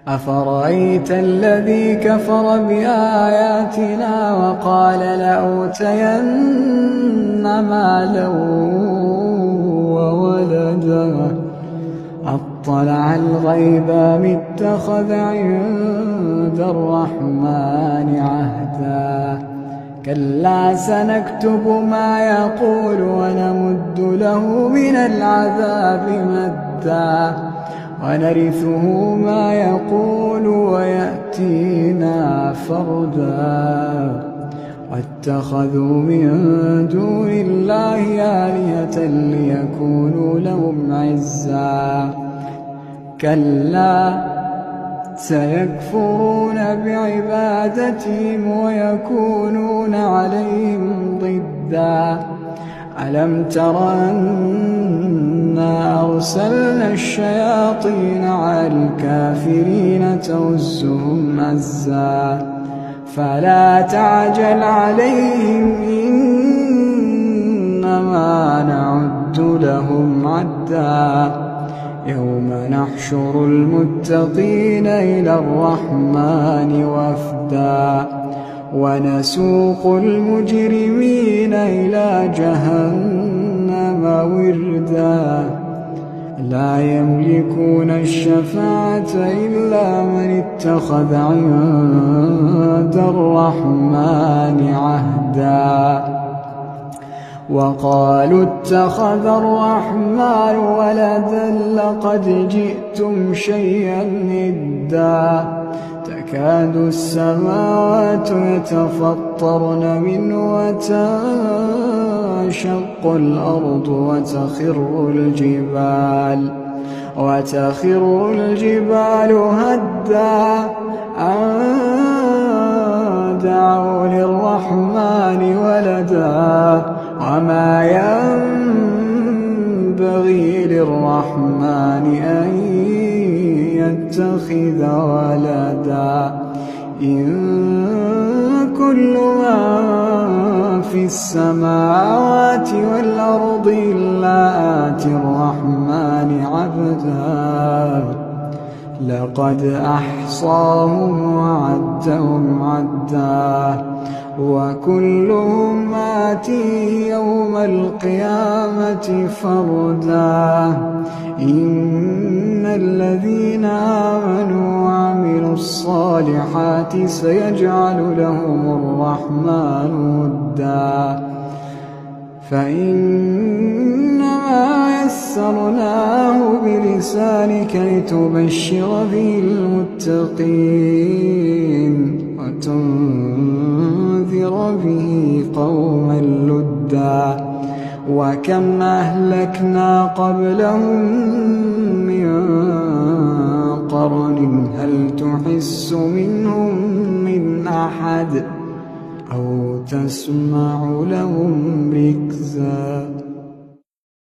أفرأيت الذي كفر بآياتنا وقال لأوتين مالا وولدا أطلع الغيب أم اتخذ عند الرحمن عهدا كلا سنكتب ما يقول ونمد له من العذاب مدا ونرثه ما يقول ويأتينا فردا واتخذوا من دون الله آلهة ليكونوا لهم عزا كلا سيكفرون بعبادتهم ويكونون عليهم ضدا ألم تر أنا أرسلنا الشياطين على الكافرين تؤزهم أزا فلا تعجل عليهم إنما نعد لهم عدا يوم نحشر المتقين إلى الرحمن وفدا ونسوق المجرمين إلى جهنم وردا لا يملكون الشفاعة إلا من اتخذ عند الرحمن عهدا وقالوا اتخذ الرحمن ولدا لقد جئتم شيئا إدا تكاد السماوات يتفطرن منه وتنشق الأرض وتخر الجبال هدا أن دعوا للرحمن ولدا وما ينبغي للرحمن أن يتخذ ولدا إن كل من في السماوات والأرض إلا آتي الرحمن عبدا لقد أحصاهم وعدهم عدا وكلهم آتيه يوم القيامة فردا إن الذين آمنوا وعملوا الصالحات سيجعل لهم الرحمن ودا فإنما يسرناه بلسانك لتبشر به المتقين وتنذر به قوما لدا وكم أهلكنا قبلهم من قرن هل تحس منهم من أحد أو تسمع لهم ركزا